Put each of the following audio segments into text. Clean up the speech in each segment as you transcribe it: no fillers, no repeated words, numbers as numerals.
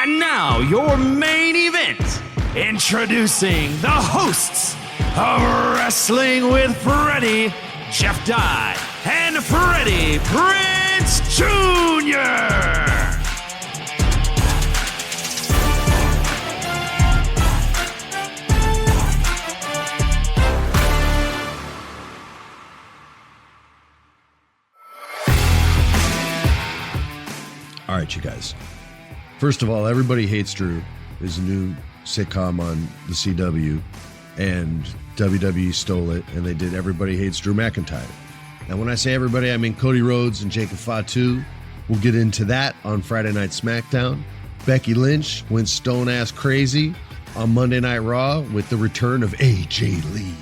And now, your main event. Introducing the hosts of Wrestling with Freddie, Jeff Dye, and Freddie Prinze Jr. All right, you guys. First of all, Everybody Hates Drew is a new sitcom on the CW, and WWE stole it, and they did Everybody Hates Drew McIntyre. Now, when I say everybody, I mean Cody Rhodes and Jacob Fatu. We'll get into that on Friday Night SmackDown. Becky Lynch went stone-ass crazy on Monday Night Raw with the return of AJ Lee.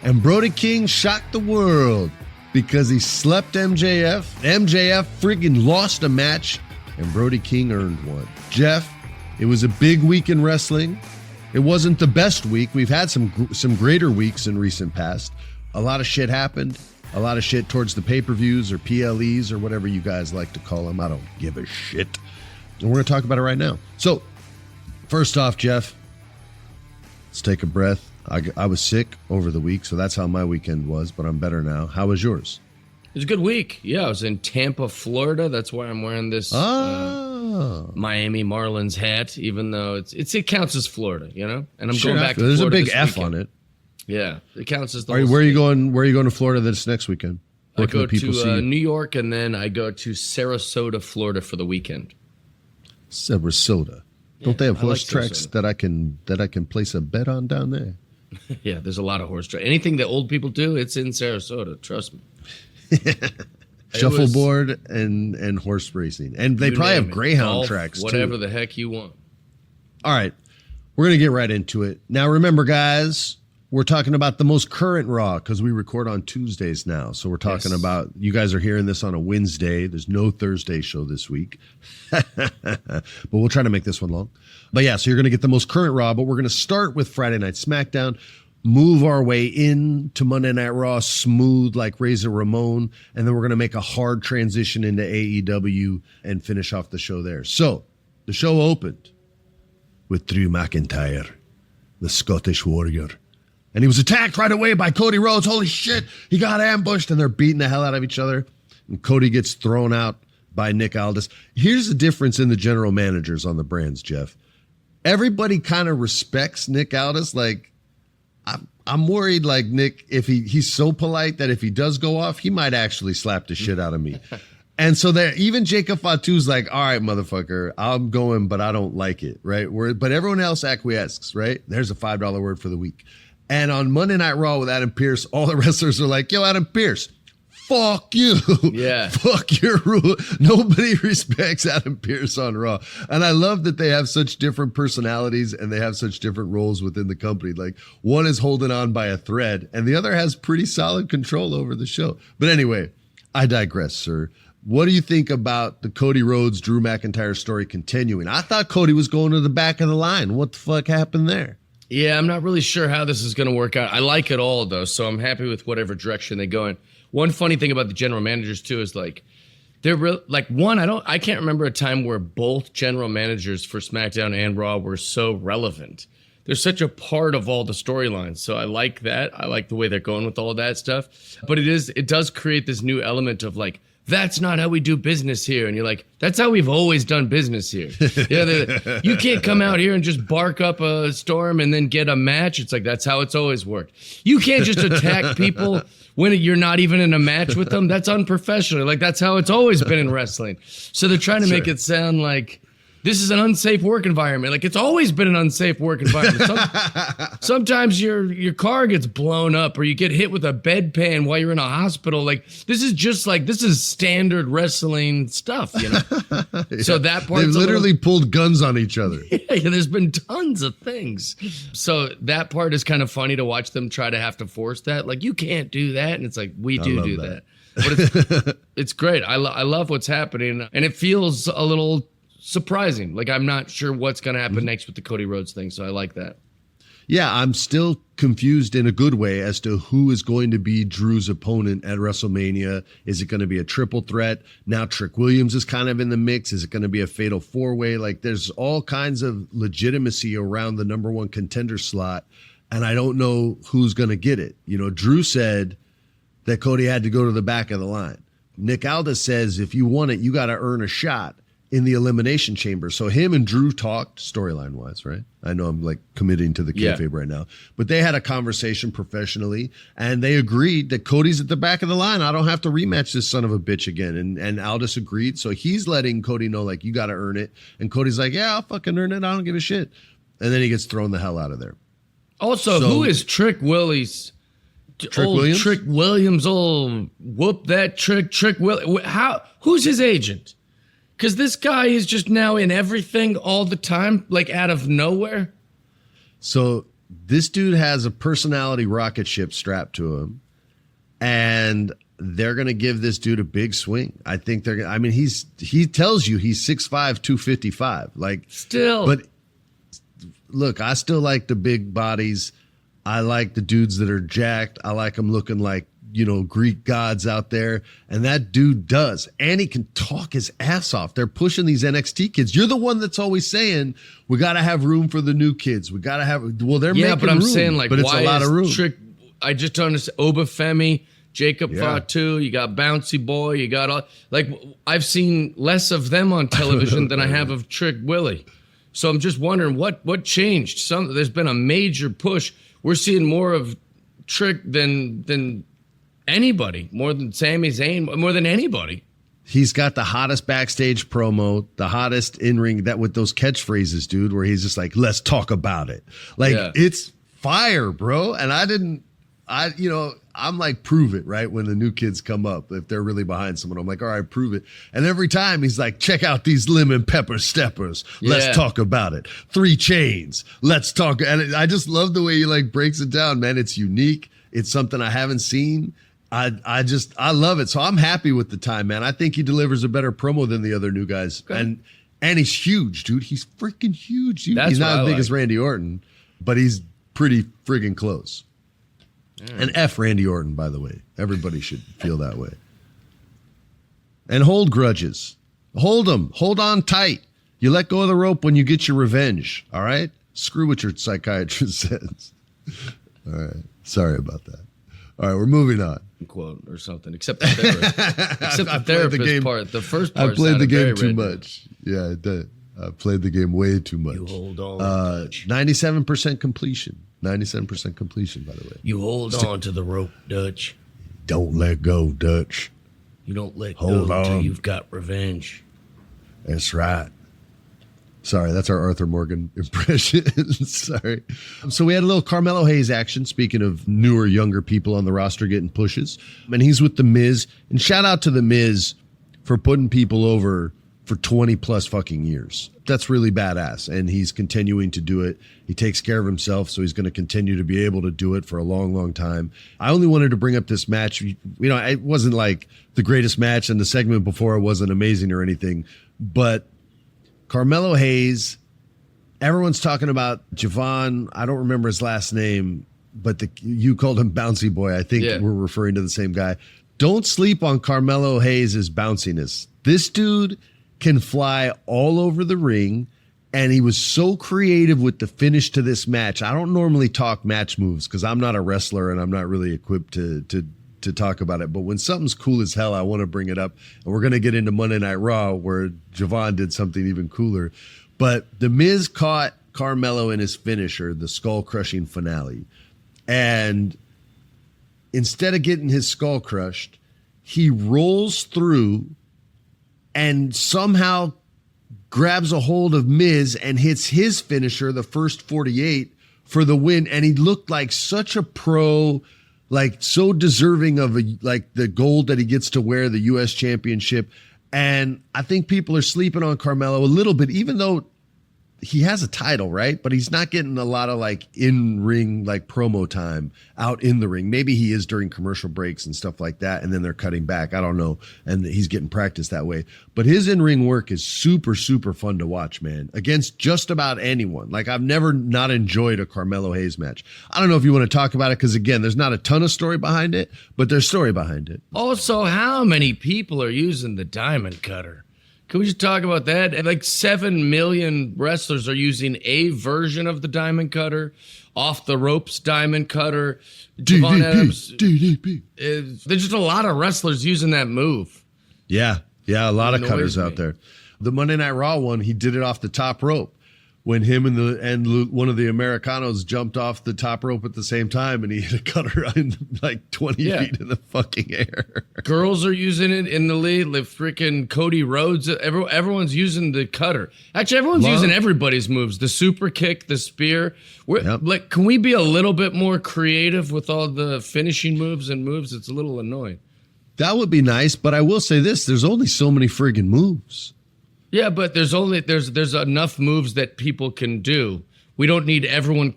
And Brody King shocked the world because he slept MJF. MJF freaking lost a match, and Brody King earned one. Jeff, it was a big week in wrestling. It wasn't the best week. We've had some greater weeks in recent past. A lot of shit happened. A lot of shit towards the pay-per-views or PLEs or whatever you guys like to call them. I don't give a shit. And we're going to talk about it right now. So, first off, Jeff, let's take a breath. I was sick over the week, so that's how my weekend was, but I'm better now. How was yours? It was a good week. Yeah, I was in Tampa, Florida. That's why I'm wearing this Miami Marlins hat, even though it counts as Florida, you know. And I'm going back to Florida. There's a big F on it. Yeah, it counts as the. Where are you going? Where are you going to Florida this next weekend? I go to New York, and then I go to Sarasota, Florida for the weekend. Sarasota. Don't they have horse tracks that I can place a bet on down there? Yeah, there's a lot of horse tracks. Anything that old people do, it's in Sarasota. Trust me. Shuffleboard and horse racing, and they probably have greyhound golf, tracks whatever too. The heck you want. All right, we're gonna get right into it now. Remember, guys, we're talking about the most current Raw because we record on Tuesdays now, so we're talking about, you guys are hearing this on a Wednesday. There's no Thursday show this week, but we'll try to make this one long. But yeah, so you're gonna get the most current Raw, but we're gonna start with Friday Night SmackDown, move our way into Monday Night Raw smooth like Razor Ramon, and then we're going to make a hard transition into AEW and finish off the show there. So, the show opened with Drew McIntyre, the Scottish Warrior. And he was attacked right away by Cody Rhodes. Holy shit, he got ambushed, and they're beating the hell out of each other. And Cody gets thrown out by Nick Aldis. Here's the difference in the general managers on the brands, Jeff. Everybody kind of respects Nick Aldis, like, I'm worried, like, Nick, if he's so polite that if he does go off, he might actually slap the shit out of me. And so there, even Jacob Fatu's like, all right, motherfucker, I'm going, but I don't like it, right? But everyone else acquiesces, right? There's a $5 word for the week. And on Monday Night Raw with Adam Pearce, all the wrestlers are like, yo, Adam Pearce, fuck you. Yeah. Fuck your rule. Nobody respects Adam Pearce on Raw. And I love that they have such different personalities and they have such different roles within the company. Like, one is holding on by a thread and the other has pretty solid control over the show. But anyway, I digress, sir. What do you think about the Cody Rhodes, Drew McIntyre story continuing? I thought Cody was going to the back of the line. What the fuck happened there? Yeah, I'm not really sure how this is going to work out. I like it all, though, so I'm happy with whatever direction they go in. One funny thing about the general managers too is like they're I can't remember a time where both general managers for SmackDown and Raw were so relevant. They're such a part of all the storylines. So I like that. I like the way they're going with all of that stuff. But it does create this new element of like, that's not how we do business here. And you're like, that's how we've always done business here. You can't come out here and just bark up a storm and then get a match. It's like, that's how it's always worked. You can't just attack people when you're not even in a match with them. That's unprofessional. Like, that's how it's always been in wrestling. So they're trying to make it sound like this is an unsafe work environment. Like, it's always been an unsafe work environment. Sometimes your car gets blown up or you get hit with a bedpan while you're in a hospital. Like, this is standard wrestling stuff, you know? Yeah. So that part, they've literally pulled guns on each other. Yeah, there's been tons of things. So that part is kind of funny to watch them try to have to force that. Like, you can't do that. And it's like, we do that. But it's great. I love what's happening. And it feels a little surprising. Like, I'm not sure what's going to happen next with the Cody Rhodes thing, so I like that. Yeah, I'm still confused in a good way as to who is going to be Drew's opponent at WrestleMania. Is it going to be a triple threat? Now Trick Williams is kind of in the mix. Is it going to be a fatal four-way? Like, there's all kinds of legitimacy around the number one contender slot, and I don't know who's going to get it. You know, Drew said that Cody had to go to the back of the line. Nick Aldis says if you want it, you got to earn a shot in the Elimination Chamber. So him and Drew talked storyline-wise, right? I know I'm like committing to the kayfabe right now, but they had a conversation professionally, and they agreed that Cody's at the back of the line. I don't have to rematch this son of a bitch again. And Aldis agreed, so he's letting Cody know, like, you got to earn it. And Cody's like, yeah, I'll fucking earn it. I don't give a shit. And then he gets thrown the hell out of there. Also, who is Trick Williams? Trick Williams, old whoop that Trick Williams. Who's his agent? Because this guy is just now in everything all the time, like out of nowhere. So this dude has a personality rocket ship strapped to him, and they're going to give this dude a big swing. I think they're going to, I mean, he tells you he's 6'5", 255. Like, still. But look, I still like the big bodies. I like the dudes that are jacked. I like them looking like, you know, Greek gods out there. And that dude does. And he can talk his ass off. They're pushing these NXT kids. You're the one that's always saying, we got to have room for the new kids. We got to have, well, they're making room. Yeah, but I'm saying, like, but it's a lot of room. I just don't understand. Obafemi, Jacob Fatu, you got Bouncy Boy, you got all, like, I've seen less of them on television than I have of Trick Willie. So I'm just wondering what changed. There's been a major push. We're seeing more of Trick than anybody, more than Sami Zayn, more than anybody. He's got the hottest backstage promo, the hottest in-ring, that with those catchphrases, dude, where he's just like, let's talk about it. Like, it's fire, bro. And I'm like, prove it, right? When the new kids come up, if they're really behind someone, I'm like, all right, prove it. And every time he's like, check out these lemon pepper steppers. Let's talk about it. 3 chains. Let's talk. And I just love the way he like breaks it down, man. It's unique. It's something I haven't seen. I love it. So I'm happy with the time, man. I think he delivers a better promo than the other new guys. Okay. And he's huge, dude. He's freaking huge. He's not as big as Randy Orton, but he's pretty friggin' close. And F Randy Orton, by the way. Everybody should feel that way. And hold grudges. Hold them. Hold on tight. You let go of the rope when you get your revenge. All right? Screw what your psychiatrist says. All right. Sorry about that. All right, we're moving on. Quote or something, except the therapist part. The first part. I played the game too much. Yeah, I did. I played the game way too much. You hold on. 97% completion. 97% completion, by the way. You hold on to the rope, Dutch. Don't let go, Dutch. You don't let go until you've got revenge. That's right. Sorry, that's our Arthur Morgan impression. Sorry. So we had a little Carmelo Hayes action, speaking of newer, younger people on the roster getting pushes. And he's with The Miz. And shout out to The Miz for putting people over for 20 plus fucking years. That's really badass. And he's continuing to do it. He takes care of himself, so he's going to continue to be able to do it for a long, long time. I only wanted to bring up this match. You know, it wasn't like the greatest match, and the segment before it wasn't amazing or anything, but Carmelo Hayes, everyone's talking about Javon. I don't remember his last name, but you called him Bouncy Boy. I think we're referring to the same guy. Don't sleep on Carmelo Hayes' bounciness. This dude can fly all over the ring, and he was so creative with the finish to this match. I don't normally talk match moves because I'm not a wrestler and I'm not really equipped to talk about it. But when something's cool as hell, I want to bring it up. And we're going to get into Monday Night Raw where Javon did something even cooler. But The Miz caught Carmelo in his finisher, the skull-crushing finale. And instead of getting his skull crushed, he rolls through and somehow grabs a hold of Miz and hits his finisher, the first 48, for the win. And he looked like such a pro, like so deserving of the gold that he gets to wear, the U.S. championship. And I think people are sleeping on Carmelo a little bit, even though he has a title, right? But he's not getting a lot of like in-ring, like promo time out in the ring. Maybe he is during commercial breaks and stuff like that, and then they're cutting back. I don't know. And he's getting practice that way. But his in-ring work is super, super fun to watch, man, against just about anyone. Like, I've never not enjoyed a Carmelo Hayes match. I don't know if you want to talk about it, because again, there's not a ton of story behind it, but there's story behind it. Also, how many people are using the diamond cutter? Can we just talk about that? Like 7 million wrestlers are using a version of the diamond cutter, off the ropes diamond cutter. Devon Adams, DDP. there's just a lot of wrestlers using that move. Yeah, a lot of cutters me. out there. The Monday Night Raw one, he did it off the top rope when him and one of the Americanos jumped off the top rope at the same time, and he hit a cutter in like 20 feet in the fucking air. Girls are using it in the league. Like freaking Cody Rhodes. Everyone's using the cutter. Actually, everyone's using everybody's moves. The super kick, the spear. Like, can we be a little bit more creative with all the finishing moves and moves? It's a little annoying. That would be nice, but I will say this: there's only so many friggin' moves. Yeah, but there's enough moves that people can do. We don't need everyone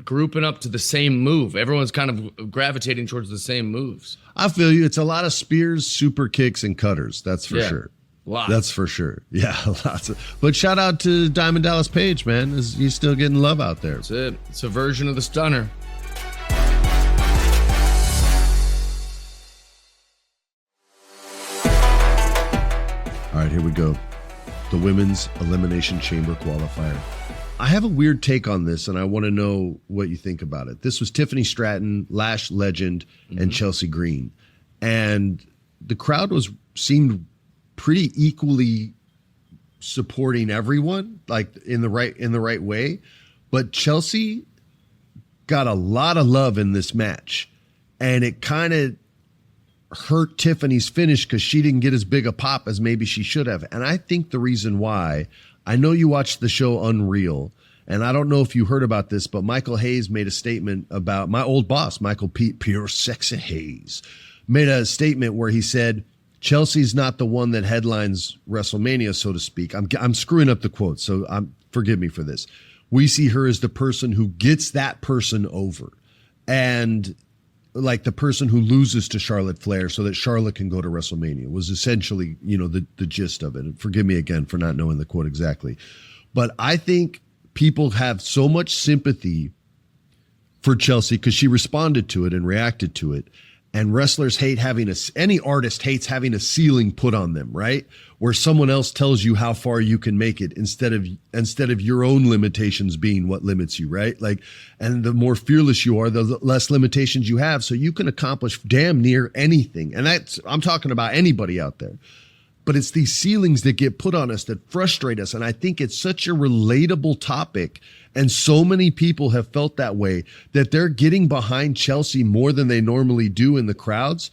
grouping up to the same move. Everyone's kind of gravitating towards the same moves. I feel you. It's a lot of spears, super kicks, and cutters. That's for sure. Lots. That's for sure. Yeah, lots of. But shout out to Diamond Dallas Page, man. He's still getting love out there. That's it. It's a version of the stunner. All right, here we go. The Women's Elimination Chamber qualifier. I have a weird take on this, and I want to know what you think about it. This was Tiffany Stratton, Lash Legend, and Chelsea Green. And the crowd seemed pretty equally supporting everyone, like in the right way. But Chelsea got a lot of love in this match, and it kind of hurt Tiffany's finish because she didn't get as big a pop as maybe she should have. And I think the reason why, I know you watched the show Unreal, and I don't know if you heard about this, but Michael Hayes made a statement about my old boss, Michael Pure Sexy Hayes, made a statement where he said, Chelsea's not the one that headlines WrestleMania, so to speak. I'm screwing up the quote, so forgive me for this. We see her as the person who gets that person over. And like the person who loses to Charlotte Flair so that Charlotte can go to WrestleMania was essentially, the gist of it. And forgive me again for not knowing the quote exactly. But I think people have so much sympathy for Chelsea because she responded to it and reacted to it. And wrestlers hate any artist hates having a ceiling put on them, right? Where someone else tells you how far you can make it instead of your own limitations being what limits you, right? Like, and the more fearless you are, the less limitations you have. So you can accomplish damn near anything. And I'm talking about anybody out there. But it's these ceilings that get put on us that frustrate us. And I think it's such a relatable topic. And so many people have felt that way that they're getting behind Chelsea more than they normally do in the crowds.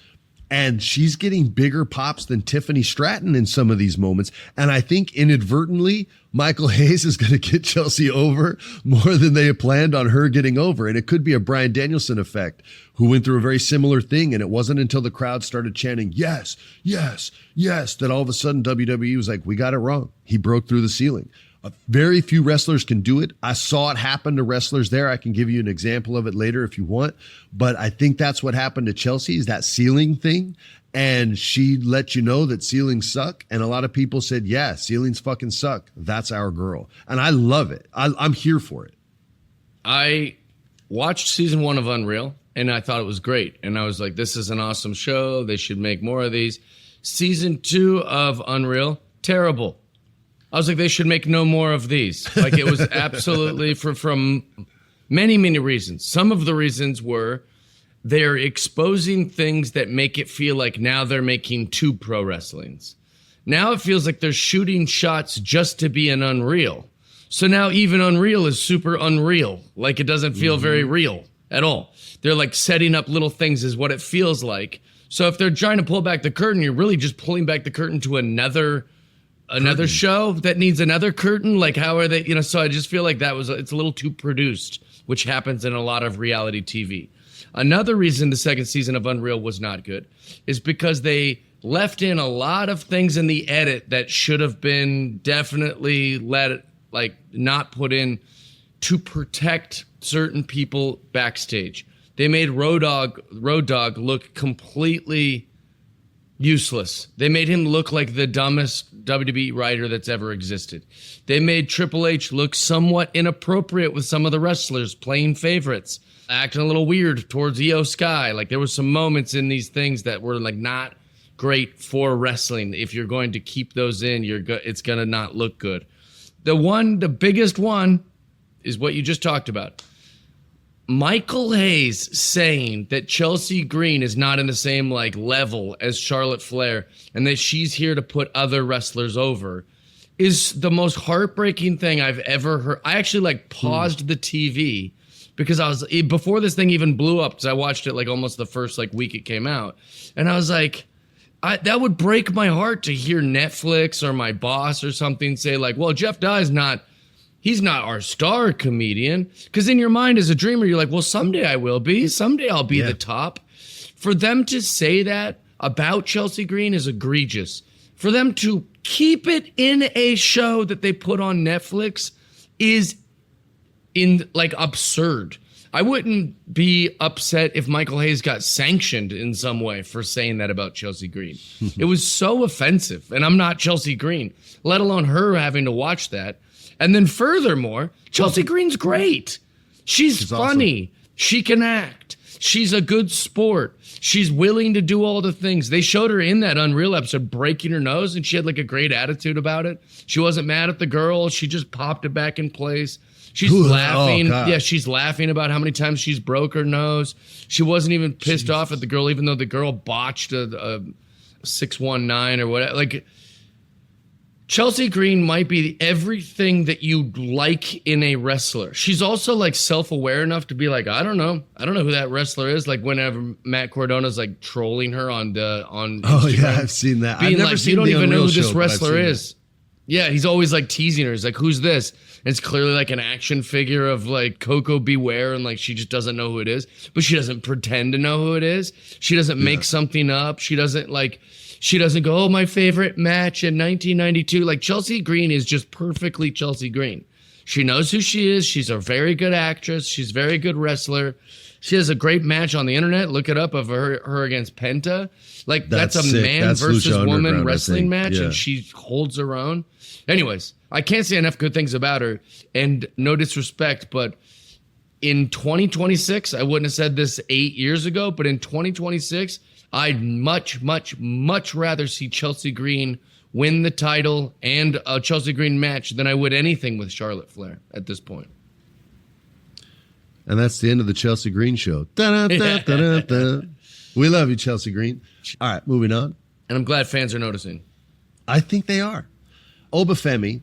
And she's getting bigger pops than Tiffany Stratton in some of these moments. And I think inadvertently, Michael Hayes is going to get Chelsea over more than they had planned on her getting over. And it could be a Bryan Danielson effect, who went through a very similar thing. And it wasn't until the crowd started chanting, yes, yes, yes, that all of a sudden WWE was like, we got it wrong. He broke through the ceiling. Very few wrestlers can do it. I saw it happen to wrestlers there. I can give you an example of it later if you want. But I think that's what happened to Chelsea, is that ceiling thing. And she let you know that ceilings suck. And a lot of people said, yeah, ceilings fucking suck. That's our girl. And I love it. I'm here for it. I watched season 1 of Unreal, and I thought it was great. And I was like, this is an awesome show. They should make more of these. Season 2 of Unreal, terrible. I was like, they should make no more of these. Like, it was absolutely from many, many reasons. Some of the reasons were they're exposing things that make it feel like now they're making 2 pro wrestlings. Now it feels like they're shooting shots just to be an Unreal. So now even Unreal is super unreal. Like, it doesn't feel very real at all. They're like setting up little things is what it feels like. So if they're trying to pull back the curtain, you're really just pulling back the curtain to another show that needs another curtain. Like, how are they, so I just feel like it's a little too produced, which happens in a lot of reality TV. Another reason the second season of Unreal was not good is because they left in a lot of things in the edit that should have been definitely like not put in to protect certain people backstage. They made Road Dogg look completely useless. They made him look like the dumbest WWE writer that's ever existed. They made Triple H look somewhat inappropriate with some of the wrestlers, playing favorites, acting a little weird towards Io Sky. Like there were some moments in these things that were like not great for wrestling. If you're going to keep those in, it's going to not look good. The biggest one is what you just talked about. Michael Hayes saying that Chelsea Green is not in the same like level as Charlotte Flair and that she's here to put other wrestlers over is the most heartbreaking thing I've ever heard. I actually like paused the TV because before this thing even blew up, because I watched it like almost the first like week it came out, and I was like, that would break my heart to hear Netflix or my boss or something say like, well, Jeff Dye's he's not our star comedian. Because in your mind as a dreamer, you're like, well, someday I will be. Someday I'll be the top. For them to say that about Chelsea Green is egregious. For them to keep it in a show that they put on Netflix is absurd. I wouldn't be upset if Michael Hayes got sanctioned in some way for saying that about Chelsea Green. It was so offensive. And I'm not Chelsea Green, let alone her having to watch that. And then furthermore, Chelsea Green's great. She's funny. Awesome. She can act. She's a good sport. She's willing to do all the things. They showed her in that Unreal episode breaking her nose, and she had like a great attitude about it. She wasn't mad at the girl. She just popped it back in place. She's laughing. Yeah, she's laughing about how many times she's broke her nose. She wasn't even pissed off at the girl, even though the girl botched a 619 or whatever. Like, Chelsea Green might be everything that you like in a wrestler. She's also like self-aware enough to be like, I don't know who that wrestler is. Like whenever Matt Cordona's like trolling her on Instagram. Oh yeah, I've seen that. Being I've never like, seen you don't even know who this show, wrestler is. Yeah, he's always like teasing her. He's like, who's this? And it's clearly like an action figure of like Coco Beware, and like she just doesn't know who it is. But she doesn't pretend to know who it is. She doesn't make something up. She doesn't go, oh, my favorite match in 1992. Like, Chelsea Green is just perfectly Chelsea Green. She knows who she is. She's a very good actress. She's a very good wrestler. She has a great match on the internet. Look it up of her against Penta. Like, that's a sick. Man versus woman wrestling match, and she holds her own. Anyways, I can't say enough good things about her, and no disrespect, but in 2026, I wouldn't have said this 8 years ago, but in 2026, I'd much, much, much rather see Chelsea Green win the title and a Chelsea Green match than I would anything with Charlotte Flair at this point. And that's the end of the Chelsea Green show. Da-da-da-da-da-da. We love you, Chelsea Green. All right, moving on. And I'm glad fans are noticing. I think they are. Obafemi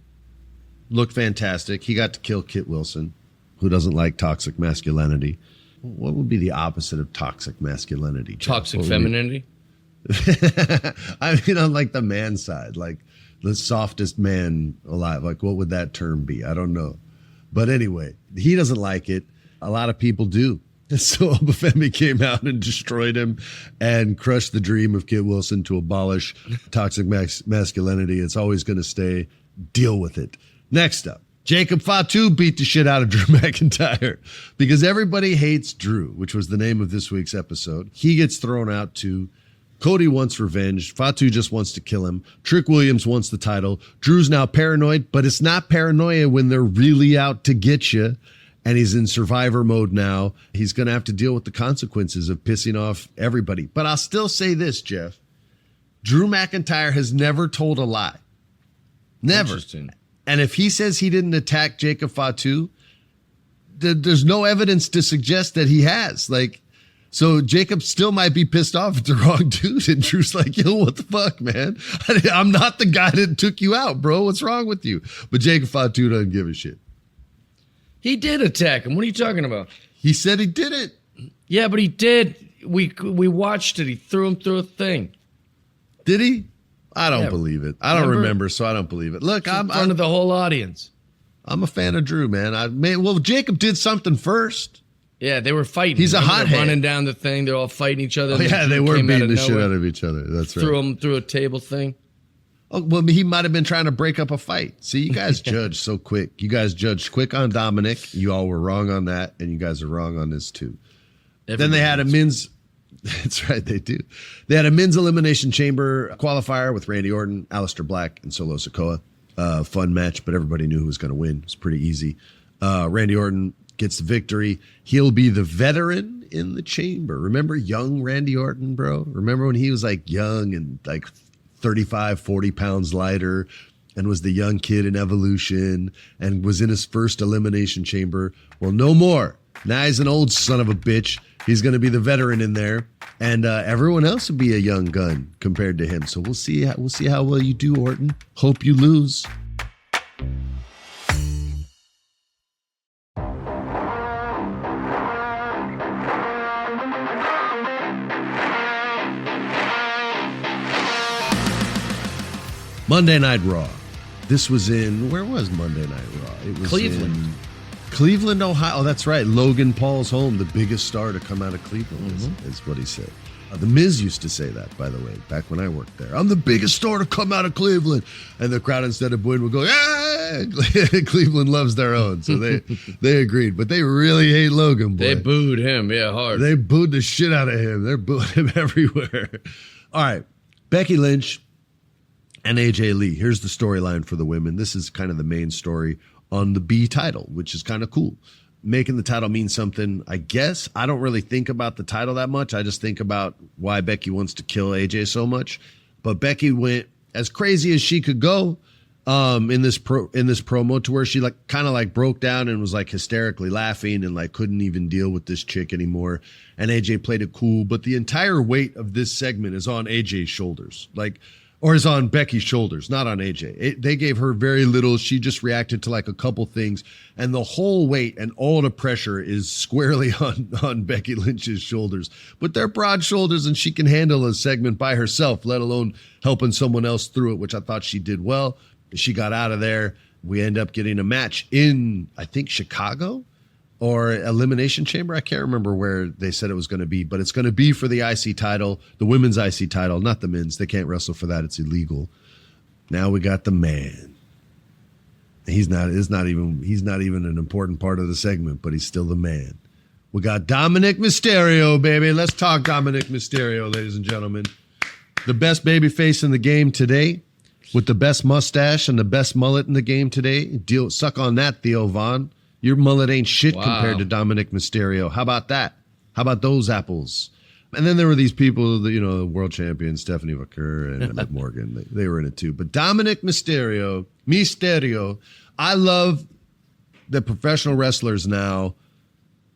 looked fantastic. He got to kill Kit Wilson, who doesn't like toxic masculinity. What would be the opposite of toxic masculinity? Toxic femininity? I mean, on like the man side, like the softest man alive. Like, what would that term be? I don't know. But anyway, he doesn't like it. A lot of people do. So Obafemi came out and destroyed him and crushed the dream of Kit Wilson to abolish toxic masculinity. It's always going to stay. Deal with it. Next up, Jacob Fatu beat the shit out of Drew McIntyre because everybody hates Drew, which was the name of this week's episode. He gets thrown out too. Cody wants revenge. Fatu just wants to kill him. Trick Williams wants the title. Drew's now paranoid, but it's not paranoia when they're really out to get you. And he's in survivor mode now. He's going to have to deal with the consequences of pissing off everybody. But I'll still say this, Jeff. Drew McIntyre has never told a lie. Never. And if he says he didn't attack Jacob Fatu, there's no evidence to suggest that he has. Like, so Jacob still might be pissed off at the wrong dude. And Drew's like, yo, what the fuck, man? I'm not the guy that took you out, bro. What's wrong with you? But Jacob Fatu doesn't give a shit. He did attack him. What are you talking about? He said he did it. Yeah, but he did. We watched it. He threw him through a thing. Did he? I don't believe it. I don't remember, so I don't believe it. Look, I'm in front of the whole audience. I'm a fan of Drew, man. Well, Jacob did something first. Yeah, they were fighting. He's a hothead. Running down the thing. They're all fighting each other. Oh, yeah, they were beating the shit out of each other. That's right. Threw him through a table thing. Oh, well, he might have been trying to break up a fight. See, you guys judge so quick. You guys judged quick on Dominic. You all were wrong on that, and you guys are wrong on this too. Then they had a men's. That's right, they do. They had a men's elimination chamber qualifier with Randy Orton, Aleister Black, and Solo Sikoa. Fun match, but everybody knew who was going to win. It was pretty easy. Randy Orton gets the victory. He'll be the veteran in the chamber. Remember young Randy Orton, bro? Remember when he was like young and like 35, 40 pounds lighter and was the young kid in Evolution and was in his first elimination chamber? Well, no more. Now he's an old son of a bitch. He's going to be the veteran in there, and everyone else will be a young gun compared to him. So we'll see how well you do, Orton. Hope you lose. Monday Night Raw. This was where was Monday Night Raw? It was Cleveland. Cleveland, Ohio. Oh, that's right. Logan Paul's home, the biggest star to come out of Cleveland, is what he said. The Miz used to say that, by the way, back when I worked there. I'm the biggest star to come out of Cleveland. And the crowd, instead of booing, would go, yeah! Cleveland loves their own. So they agreed. But they really hate Logan, boy. They booed him, yeah, hard. They booed the shit out of him. They're booing him everywhere. All right. Becky Lynch and AJ Lee. Here's the storyline for the women. This is kind of the main story on the B title, which is kind of cool. Making the title mean something, I guess. I don't really think about the title that much. I just think about why Becky wants to kill AJ so much. But Becky went as crazy as she could go in this promo, to where she kind of broke down and was hysterically laughing and couldn't even deal with this chick anymore. And AJ played it cool, but the entire weight of this segment is on AJ's shoulders. Or is on Becky's shoulders, not on AJ. They gave her very little. She just reacted to a couple things. And the whole weight and all the pressure is squarely on Becky Lynch's shoulders. But they're broad shoulders, and she can handle a segment by herself, let alone helping someone else through it, which I thought she did well. She got out of there. We end up getting a match in, I think, Chicago or Elimination Chamber. I can't remember where they said it was going to be, but it's going to be for the IC title, the women's IC title, not the men's. They can't wrestle for that. It's illegal. Now we got the man. He's not even an important part of the segment, but he's still the man. We got Dominic Mysterio, baby. Let's talk Dominic Mysterio, ladies and gentlemen. The best babyface in the game today, with the best mustache and the best mullet in the game today. Suck on that, Theo Von. Your mullet ain't shit compared to Dominic Mysterio. How about that? How about those apples? And then there were these people, the world champion, Stephanie Vaquer and Liv Morgan. They were in it too. But Dominic Mysterio, I love that professional wrestlers now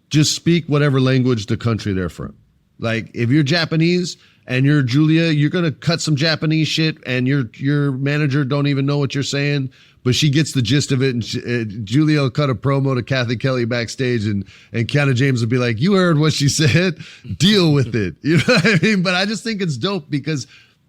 just speak whatever language the country they're from. If you're Japanese and you're Julia, you're going to cut some Japanese shit and your manager don't even know what you're saying, but she gets the gist of it. And Julia will cut a promo to Kathy Kelly backstage and Kiana James will be like, you heard what she said, deal with it. You know what I mean? But I just think it's dope because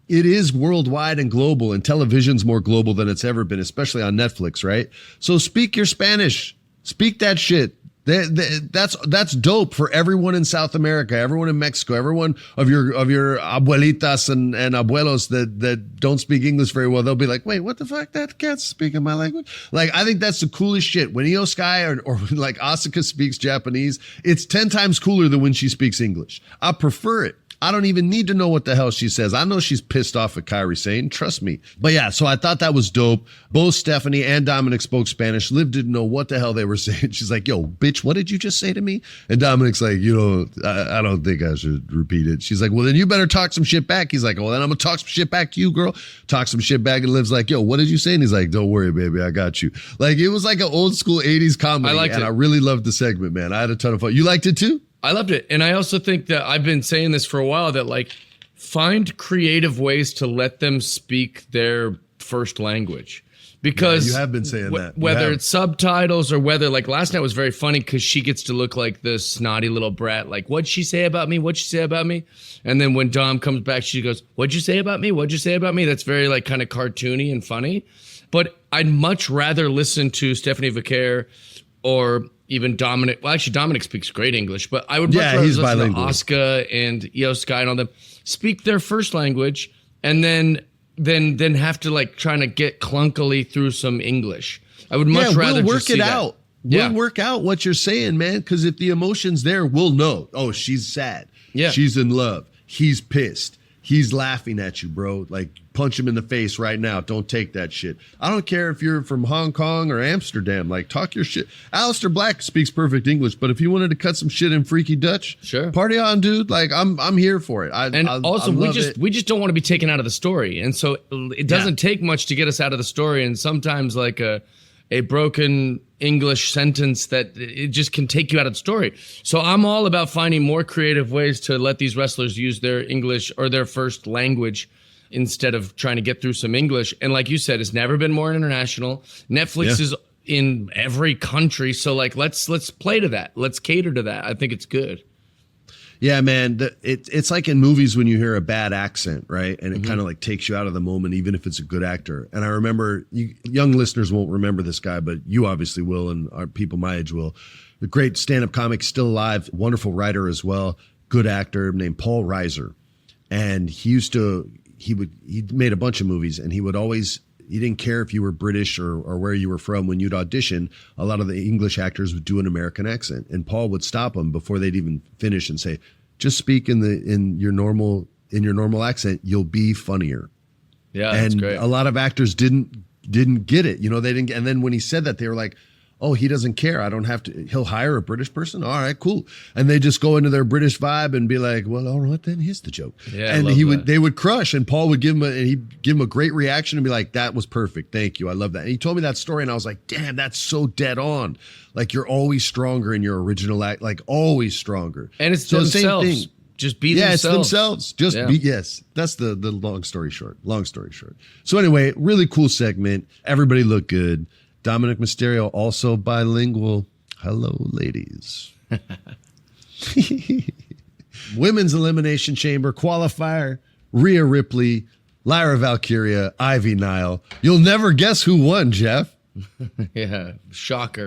it is worldwide and global, and television's more global than it's ever been, especially on Netflix, right? So speak your Spanish, speak that shit. That's dope for everyone in South America, everyone in Mexico, everyone of your abuelitas and abuelos that don't speak English very well. They'll be like, wait, what the fuck? That cat's speaking my language? I think that's the coolest shit. When Io Sky or Asuka speaks Japanese, it's 10 times cooler than when she speaks English. I prefer it. I don't even need to know what the hell she says. I know she's pissed off at Kairi Sane. Trust me. But yeah, so I thought that was dope. Both Stephanie and Dominic spoke Spanish. Liv didn't know what the hell they were saying. She's like, yo, bitch, what did you just say to me? And Dominic's like, I don't think I should repeat it. She's like, well, then you better talk some shit back. He's like, well, then I'm going to talk some shit back to you, girl. Talk some shit back. And Liv's like, yo, what did you say? And he's like, don't worry, baby. I got you. It was like an old school 80s comedy. I liked it. And I really loved the segment, man. I had a ton of fun. You liked it too? I loved it. And I also think that I've been saying this for a while, that find creative ways to let them speak their first language. Because you have been saying that. Whether it's subtitles or whether, last night was very funny because she gets to look like the snotty little brat. What'd she say about me? What'd she say about me? And then when Dom comes back, she goes, what'd you say about me? What'd you say about me? That's very kind of cartoony and funny. But I'd much rather listen to Stephanie Vaquer or even Dominic. Well, actually, Dominic speaks great English, but I would much rather listen to Asuka and Io Sky and all them speak their first language, and then than have to like trying to get clunkily through some English. I would much rather we'll work just see it that. out. We'll work out what you're saying, man. Because if the emotion's there, we'll know. Oh, she's sad. Yeah. She's in love. He's pissed. He's laughing at you, bro. Like, punch him in the face right now. Don't take that shit. I don't care if you're from Hong Kong or Amsterdam. Like, talk your shit. Alistair Black speaks perfect English, but if you wanted to cut some shit in freaky Dutch, sure, party on, dude. Like, I'm here for it. We just don't want to be taken out of the story, and so it doesn't take much to get us out of the story. And sometimes, like a broken English sentence that it just can take you out of the story. So I'm all about finding more creative ways to let these wrestlers use their English or their first language instead of trying to get through some English. And like you said, it's never been more international. Netflix is in every country. So like, let's play to that. Let's cater to that. I think it's good. Yeah, man. It's like in movies when you hear a bad accent, right? And it kind of like takes you out of the moment, even if it's a good actor. And I remember, young listeners won't remember this guy, but you obviously will, and our people my age will. The great stand-up comic, still alive, wonderful writer as well, good actor named Paul Reiser. And he made a bunch of movies, and he didn't care if you were British or where you were from. When you'd audition, a lot of the English actors would do an American accent, and Paul would stop them before they'd even finish and say, just speak in your normal accent. You'll be funnier. Yeah, and that's great. A lot of actors didn't get it. They didn't. And then when he said that, they were like, oh, he doesn't care. I don't have to. He'll hire a British person. All right, cool. And they just go into their British vibe and be like, well, all right, then here's the joke. Yeah, and they would crush, and Paul would he'd give him a great reaction and be like, that was perfect. Thank you. I love that. And he told me that story, and I was like, damn, that's so dead on. Like, you're always stronger in your original act, like always stronger. And it's so themselves. Same thing. Just be themselves. Yeah, it's themselves. Just be, yes. That's the long story short. So anyway, really cool segment. Everybody looked good. Dominic Mysterio, also bilingual. Hello, ladies. Women's Elimination Chamber qualifier, Rhea Ripley, Lyra Valkyria, Ivy Nile. You'll never guess who won, Jeff. Yeah, shocker.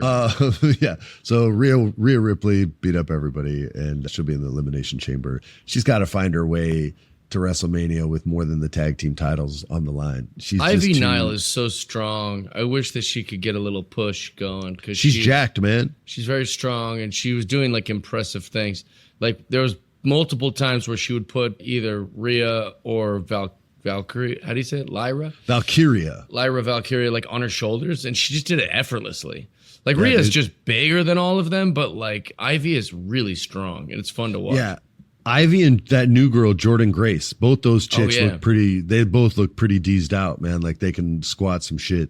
Yeah, so Rhea Ripley beat up everybody, and she'll be in the Elimination Chamber. She's got to find her way to WrestleMania with more than the tag team titles on the line. Ivy Nile is so strong. I wish that she could get a little push going, because she's jacked, man. She's very strong, and she was doing like impressive things. Like, there was multiple times where she would put either Rhea or Valkyrie. How do you say it? Lyra Valkyria, like on her shoulders, and she just did it effortlessly. Like, Rhea's just bigger than all of them, but like Ivy is really strong, and it's fun to watch. Yeah. Ivy and that new girl, Jordan Grace, both those chicks look pretty, they both look pretty deezed out, man. Like, they can squat some shit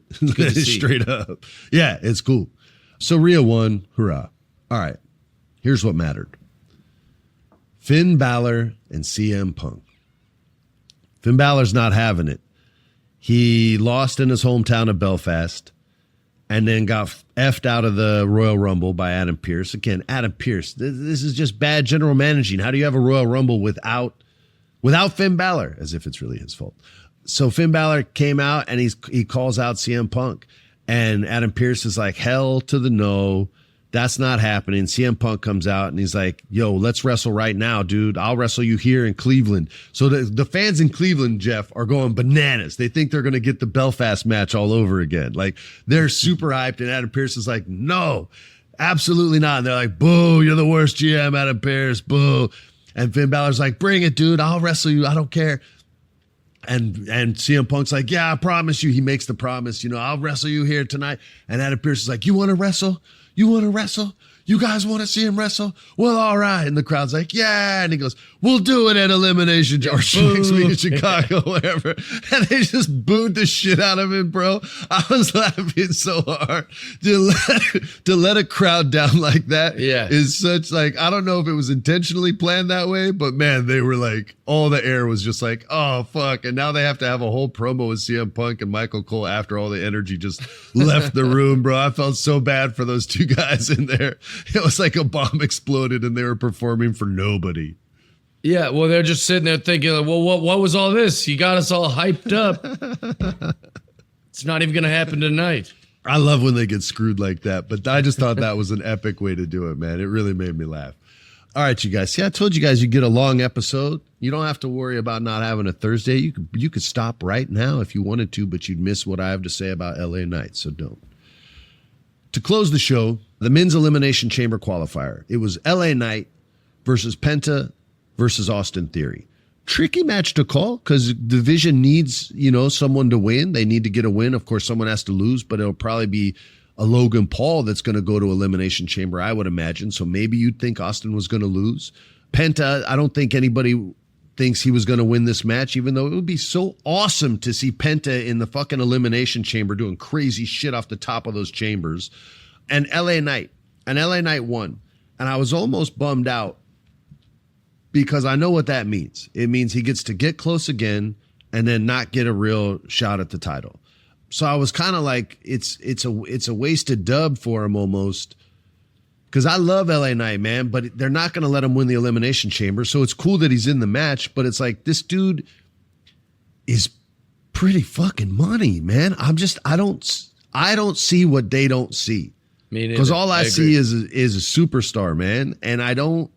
straight up. Yeah, it's cool. So Rhea won. Hurrah. All right. Here's what mattered. Finn Balor and CM Punk. Finn Balor's not having it. He lost in his hometown of Belfast and then got effed out of the Royal Rumble by Adam Pearce. Again, Adam Pearce, this is just bad general managing. How do you have a Royal Rumble without Finn Balor? As if it's really his fault. So Finn Balor came out and he calls out CM Punk. And Adam Pearce is like, hell to the no. That's not happening. CM Punk comes out and he's like, yo, let's wrestle right now, dude. I'll wrestle you here in Cleveland. So the fans in Cleveland, Jeff, are going bananas. They think they're going to get the Belfast match all over again. Like, they're super hyped. And Adam Pearce is like, no, absolutely not. And they're like, boo, you're the worst GM, Adam Pearce, boo. And Finn Balor's like, bring it, dude. I'll wrestle you. I don't care. And CM Punk's like, yeah, I promise you. He makes the promise, I'll wrestle you here tonight. And Adam Pearce is like, you want to wrestle? You want to wrestle? You guys want to see him wrestle? Well, all right. And the crowd's like, yeah. And he goes, we'll do it at Elimination or next week in Chicago, whatever. And they just booed the shit out of him, bro. I was laughing so hard. To let a crowd down like that is such, like, I don't know if it was intentionally planned that way, but man, they were like, all the air was just like, oh, fuck. And now they have to have a whole promo with CM Punk and Michael Cole after all the energy just left the room, bro. I felt so bad for those two guys in there. It was like a bomb exploded and they were performing for nobody. Yeah, well, they're just sitting there thinking, well, what was all this? You got us all hyped up. It's not even going to happen tonight. I love when they get screwed like that, but I just thought that was an epic way to do it, man. It really made me laugh. All right, you guys. See, I told you guys you get a long episode. You don't have to worry about not having a Thursday. You could stop right now if you wanted to, but you'd miss what I have to say about LA Knight, so don't. To close the show, the men's Elimination Chamber qualifier. It was LA Knight versus Penta versus Austin Theory. Tricky match to call because the division needs, someone to win. They need to get a win. Of course, someone has to lose, but it'll probably be a Logan Paul that's going to go to Elimination Chamber, I would imagine. So maybe you'd think Austin was going to lose. Penta, I don't think anybody thinks he was going to win this match, even though it would be so awesome to see Penta in the fucking Elimination Chamber doing crazy shit off the top of those chambers. And LA Knight. And LA Knight won. And I was almost bummed out because I know what that means. It means he gets to get close again and then not get a real shot at the title. So I was kind of like, it's a wasted dub for him almost, because I love LA Knight, man, but they're not going to let him win the Elimination Chamber. So it's cool that he's in the match, but it's like, this dude is pretty fucking money, man. I don't see what they don't see, because all I see is a superstar, man. And I don't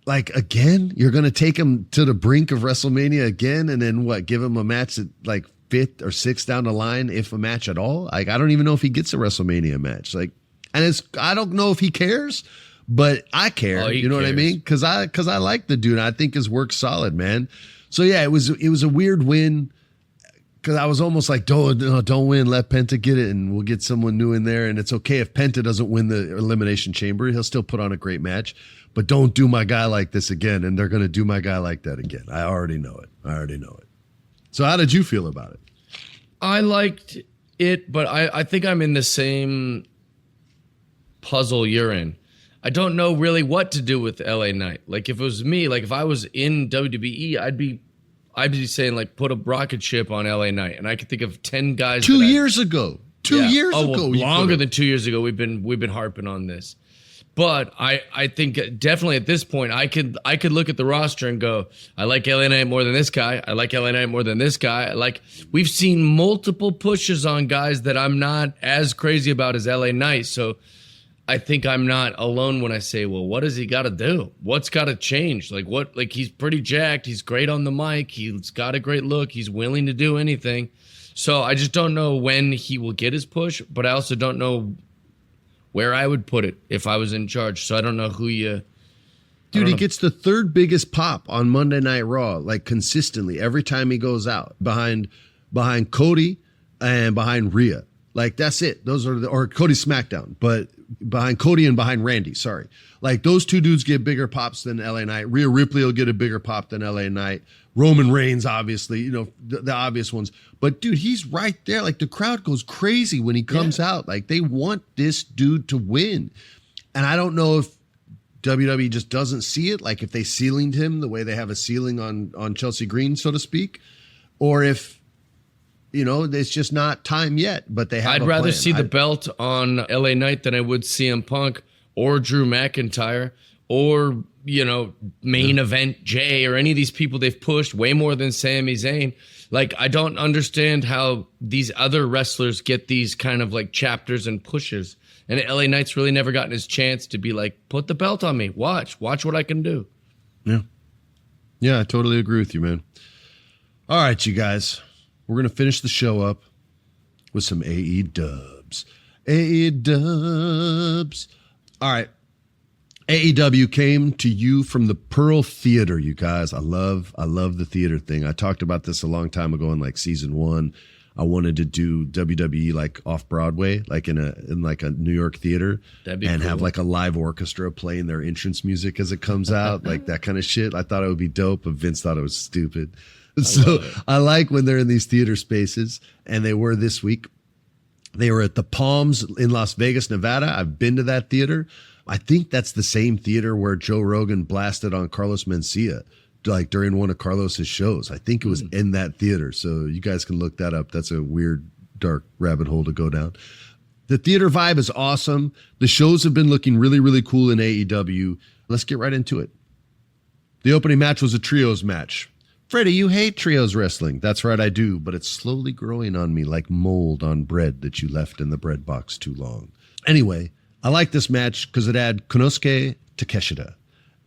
like, again, you're going to take him to the brink of WrestleMania again, and then give him a match at like 5th or 6th down the line, if a match at all. Like, I don't even know if he gets a WrestleMania match. Like, and I don't know if he cares, but I care. You know what I mean? Because I like the dude. I think his work's solid, man. So yeah, it was a weird win, because I was almost like, don't win, let Penta get it, and we'll get someone new in there. And it's okay if Penta doesn't win the Elimination Chamber, he'll still put on a great match. But don't do my guy like this again, and they're going to do my guy like that again. I already know it. So how did you feel about it? I liked it, but I think I'm in the same puzzle you're in. I don't know really what to do with LA Knight. Like, if it was me, like if I was in WWE, I'd be saying, like, put a rocket ship on LA Knight, and I could think of 10 guys. 2 years ago. 2 years ago. Well, longer than 2 years ago. We've been harping on this. But I think definitely at this point, I could look at the roster and go, I like LA Knight more than this guy. I like LA Knight more than this guy. We've seen multiple pushes on guys that I'm not as crazy about as LA Knight. So I think I'm not alone when I say, well, what does he got to do? What's got to change? He's pretty jacked. He's great on the mic. He's got a great look. He's willing to do anything. So I just don't know when he will get his push, but I also don't know where I would put it if I was in charge. So I don't know who you... Dude, he gets the third biggest pop on Monday Night Raw, like consistently, every time he goes out, behind Cody and behind Rhea. Like, that's it. Those are or Cody SmackDown, but behind Cody and behind Randy, sorry. Like, those two dudes get bigger pops than LA Knight. Rhea Ripley will get a bigger pop than LA Knight. Roman Reigns, obviously, the obvious ones. But, dude, he's right there. Like, the crowd goes crazy when he comes out. Like, they want this dude to win. And I don't know if WWE just doesn't see it, like if they ceilinged him the way they have a ceiling on Chelsea Green, so to speak, or if, it's just not time yet, but they have I'd rather see the belt on LA Knight than I would CM Punk or Drew McIntyre or, main event Jay or any of these people they've pushed way more than Sami Zayn. Like, I don't understand how these other wrestlers get these kind of like chapters and pushes. And LA Knight's really never gotten his chance to be like, put the belt on me. Watch what I can do. Yeah. Yeah, I totally agree with you, man. All right, you guys. We're going to finish the show up with some AE dubs. AE dubs. All right. AEW came to you from the Pearl Theater, you guys. I love the theater thing. I talked about this a long time ago in like season 1. I wanted to do WWE like off Broadway, like in like a New York theater, and cool. Have like a live orchestra playing their entrance music as it comes out, like that kind of shit. I thought it would be dope, but Vince thought it was stupid. So I like when they're in these theater spaces, and they were this week. They were at the Palms in Las Vegas, Nevada. I've been to that theater. I think that's the same theater where Joe Rogan blasted on Carlos Mencia, like during one of Carlos's shows. I think it was in that theater. So you guys can look that up. That's a weird, dark rabbit hole to go down. The theater vibe is awesome. The shows have been looking really, really cool in AEW. Let's get right into it. The opening match was a trios match. Freddie, you hate trios wrestling. That's right, I do, but it's slowly growing on me like mold on bread that you left in the bread box too long. Anyway, I like this match because it had Konosuke Takeshita.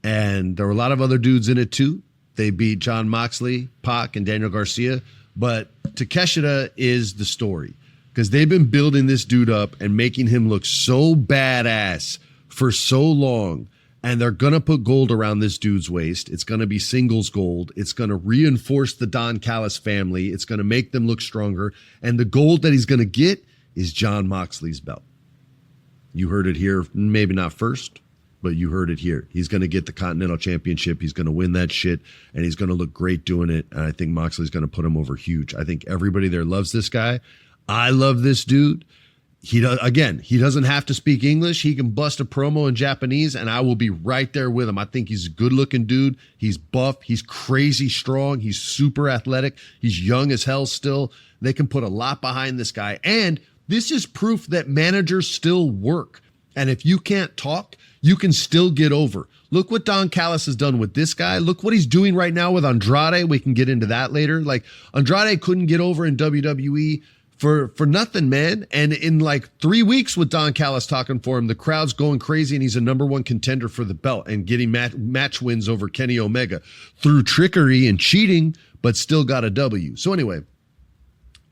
And there were a lot of other dudes in it too. They beat Jon Moxley, Pac, and Daniel Garcia. But Takeshita is the story because they've been building this dude up and making him look so badass for so long. And they're going to put gold around this dude's waist. It's going to be singles gold. It's going to reinforce the Don Callis family. It's going to make them look stronger. And the gold that he's going to get is Jon Moxley's belt. You heard it here, maybe not first, but you heard it here. He's going to get the Continental Championship. He's going to win that shit, and he's going to look great doing it. And I think Moxley's going to put him over huge. I think everybody there loves this guy. I love this dude. He doesn't have to speak English. He can bust a promo in Japanese, and I will be right there with him. I think he's a good-looking dude. He's buff. He's crazy strong. He's super athletic. He's young as hell still. They can put a lot behind this guy. And this is proof that managers still work. And if you can't talk, you can still get over. Look what Don Callis has done with this guy. Look what he's doing right now with Andrade. We can get into that later. Like, Andrade couldn't get over in WWE for nothing, man. And in like 3 weeks with Don Callis talking for him, the crowd's going crazy and he's a number one contender for the belt and getting match wins over Kenny Omega through trickery and cheating, but still got a W. So anyway,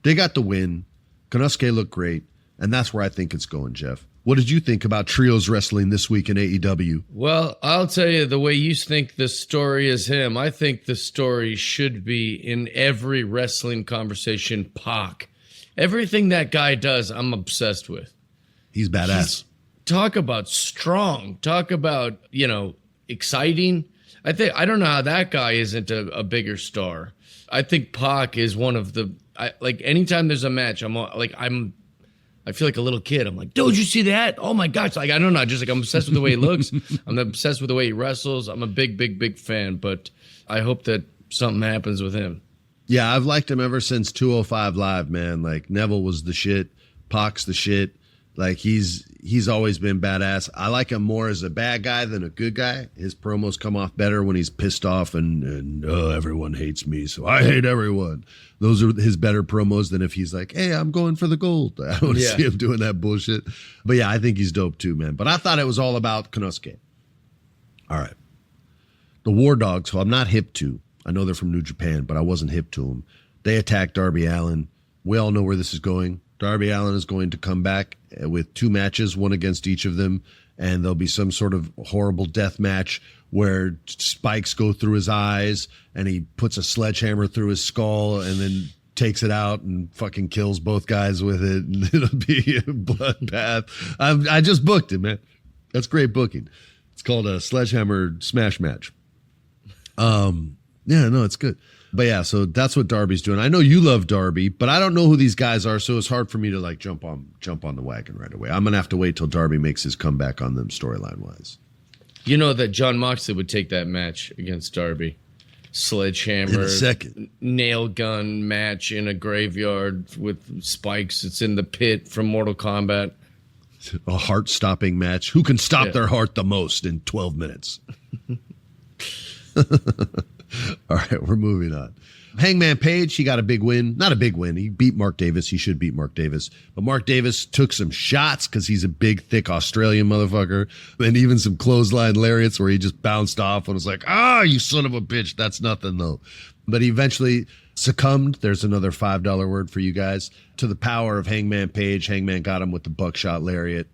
they got the win. Konosuke looked great. And that's where I think it's going, Jeff. What did you think about trios wrestling this week in AEW? Well, I'll tell you, the way you think the story is him, I think the story should be in every wrestling conversation, Pac. Everything that guy does, I'm obsessed with. He's badass. Talk about strong. Talk about, exciting. I don't know how that guy isn't a bigger star. I think Pac is one of the, anytime there's a match, I feel like a little kid. I'm like, dude, you see that? Oh my gosh. I don't know. I'm obsessed with the way he looks. I'm obsessed with the way he wrestles. I'm a big, big, big fan, but I hope that something happens with him. Yeah, I've liked him ever since 205 Live, man. Like, Neville was the shit. Pac's the shit. Like, he's always been badass. I like him more as a bad guy than a good guy. His promos come off better when he's pissed off and everyone hates me, so I hate everyone. Those are his better promos than if he's like, hey, I'm going for the gold. I don't want to see him doing that bullshit. But yeah, I think he's dope too, man. But I thought it was all about Konosuke. All right. The War Dogs, who I'm not hip to. I know they're from New Japan, but I wasn't hip to them. They attacked Darby Allin. We all know where this is going. Darby Allin is going to come back with 2 matches, one against each of them, and there'll be some sort of horrible death match where spikes go through his eyes and he puts a sledgehammer through his skull and then takes it out and fucking kills both guys with it, and it'll be a bloodbath. I just booked it, man. That's great booking. It's called a Sledgehammer Smash Match. Yeah, no, it's good. But yeah, so that's what Darby's doing. I know you love Darby, but I don't know who these guys are, so it's hard for me to like jump on the wagon right away. I'm gonna have to wait till Darby makes his comeback on them storyline wise. You know that Jon Moxley would take that match against Darby. Sledgehammer, in a second. Nail gun match in a graveyard with spikes. It's in the pit from Mortal Kombat. A heart-stopping match. Who can stop their heart the most in 12 minutes? All right, we're moving on. Hangman Page, he got a big win. Not a big win. He beat Mark Davis. He should beat Mark Davis. But Mark Davis took some shots because he's a big, thick Australian motherfucker. And even some clothesline lariats where he just bounced off and was like, you son of a bitch. That's nothing, though. But he eventually succumbed. There's another $5 word for you guys. To the power of Hangman Page. Hangman got him with the buckshot lariat.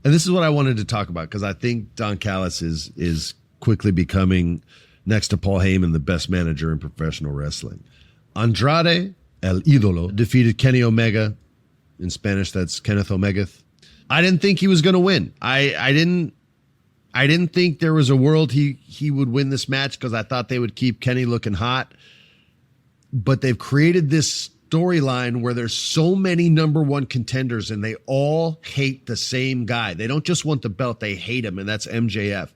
And this is what I wanted to talk about because I think Don Callis is quickly becoming, next to Paul Heyman, the best manager in professional wrestling. Andrade, El Ídolo, defeated Kenny Omega. In Spanish, that's Kenneth Omegeth. I didn't think he was going to win. I didn't think there was a world he would win this match because I thought they would keep Kenny looking hot. But they've created this storyline where there's so many number one contenders and they all hate the same guy. They don't just want the belt, they hate him, and that's MJF.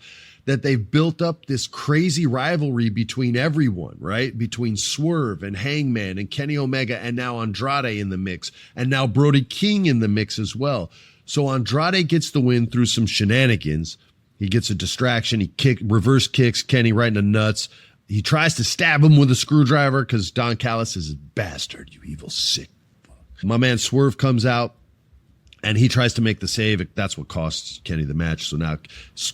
That they've built up this crazy rivalry between everyone, right? Between Swerve and Hangman and Kenny Omega and now Andrade in the mix and now Brody King in the mix as well. So Andrade gets the win through some shenanigans. He gets a distraction. He reverse kicks Kenny right in the nuts. He tries to stab him with a screwdriver because Don Callis is a bastard, you evil sick fuck. My man Swerve comes out And he tries to make the save. That's what costs Kenny the match. So now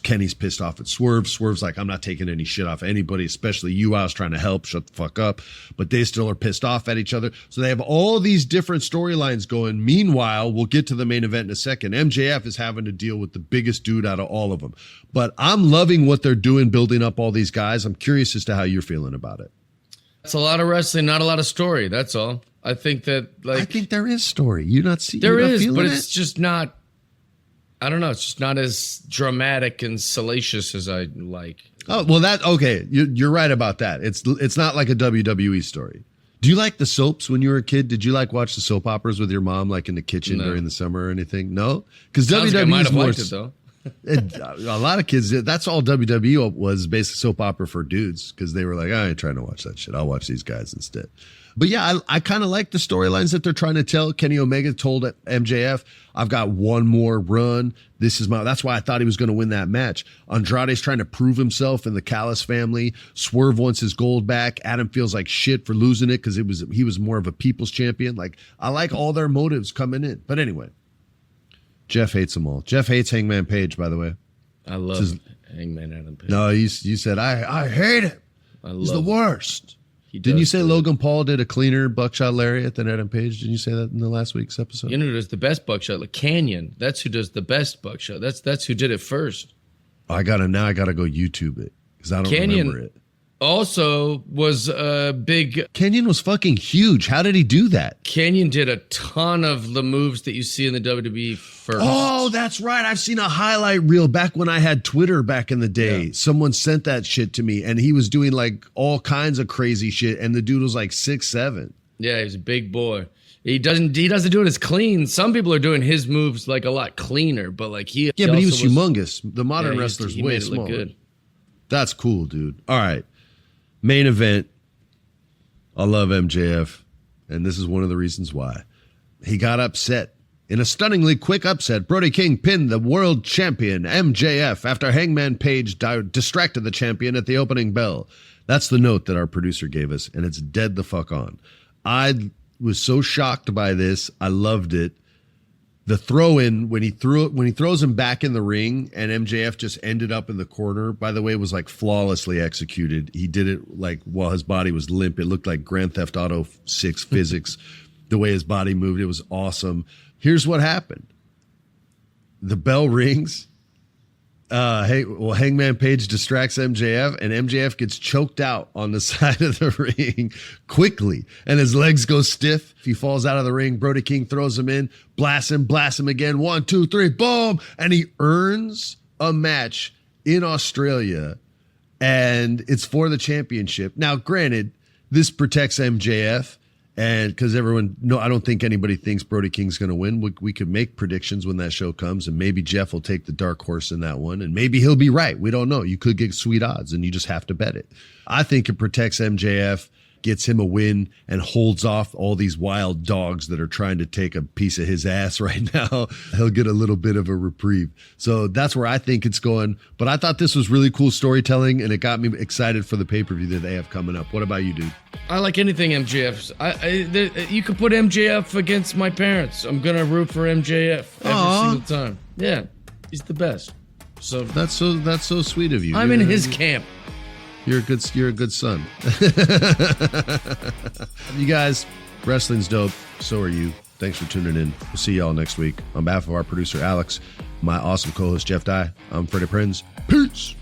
Kenny's pissed off at Swerve. Swerve's like, I'm not taking any shit off anybody, especially you. I was trying to help. Shut the fuck up. But they still are pissed off at each other. So they have all these different storylines going. Meanwhile, we'll get to the main event in a second. MJF is having to deal with the biggest dude out of all of them. But I'm loving what they're doing, building up all these guys. I'm curious as to how you're feeling about it. It's a lot of wrestling, not a lot of story. That's all. I think that, I think there is story. You not see there is, but it? it's just not. I don't know. It's just not as dramatic and salacious as I like. Oh well, okay. You're right about that. It's not like a WWE story. Do you like the soaps when you were a kid? Did you watch the soap operas with your mom, in the kitchen during the summer or anything? No, because WWE might have liked it though. A lot of kids, that's all WWE was, basically soap opera for dudes, because they were like, I ain't trying to watch that shit. I'll watch these guys instead. But yeah, I kind of like the storylines that they're trying to tell. Kenny Omega told MJF, I've got one more run. That's why I thought he was going to win that match. Andrade's trying to prove himself in the Callis family. Swerve wants his gold back. Adam feels like shit for losing it because he was more of a people's champion. I like all their motives coming in. But anyway, Jeff hates them all. Jeff hates Hangman Page, by the way. I love Hangman Adam Page. No, you said, I hate him. He's the worst. Didn't you say Logan Paul did a cleaner buckshot lariat than Adam Page? Didn't you say that in the last week's episode? You know who does the best buckshot? Canyon. That's who does the best buckshot. That's who did it first. I gotta go YouTube it because I don't remember it. Also was a big. Kenyon was fucking huge. How did he do that? Kenyon did a ton of the moves that you see in the WWE first. Oh, that's right. I've seen a highlight reel back when I had Twitter back in the day. Yeah. Someone sent that shit to me, and he was doing all kinds of crazy shit, and the dude was 6'7". Yeah, he's a big boy. He doesn't do it as clean. Some people are doing his moves a lot cleaner, but he but he was humongous. The modern wrestler's way smaller. Good. That's cool, dude. All right. Main event. I love MJF, and this is one of the reasons why. He got upset. In a stunningly quick upset, Brody King pinned the world champion MJF after Hangman Page distracted the champion at the opening bell. That's the note that our producer gave us, and it's dead the fuck on. I was so shocked by this. I loved it. The throw-in, when he throws him back in the ring and MJF just ended up in the corner, by the way, was flawlessly executed. He did it while his body was limp. It looked like Grand Theft Auto 6 physics, the way his body moved. It was awesome. Here's what happened. The bell rings. Hangman Page distracts MJF, and MJF gets choked out on the side of the ring quickly, and his legs go stiff. He falls out of the ring. Brody King throws him in, blasts him again. 1, 2, 3, boom! And he earns a match in Australia, and it's for the championship. Now, granted, this protects MJF. And because I don't think anybody thinks Brody King's going to win. We could make predictions when that show comes, and maybe Jeff will take the dark horse in that one, and maybe he'll be right. We don't know. You could get sweet odds, and you just have to bet it. I think it protects MJF, gets him a win, and holds off all these wild dogs that are trying to take a piece of his ass right now. He'll get a little bit of a reprieve. So that's where I think it's going. But I thought this was really cool storytelling, and it got me excited for the pay-per-view that they have coming up. What about you, dude? I like anything MJF's. You could put MJF against my parents. I'm going to root for MJF every single time. Yeah, he's the best. So that's so sweet of you. I'm in his camp. You're a good son. You guys, wrestling's dope. So are you. Thanks for tuning in. We'll see y'all next week. On behalf of our producer, Alex, my awesome co-host, Jeff Dye, I'm Freddie Prinze. Peace.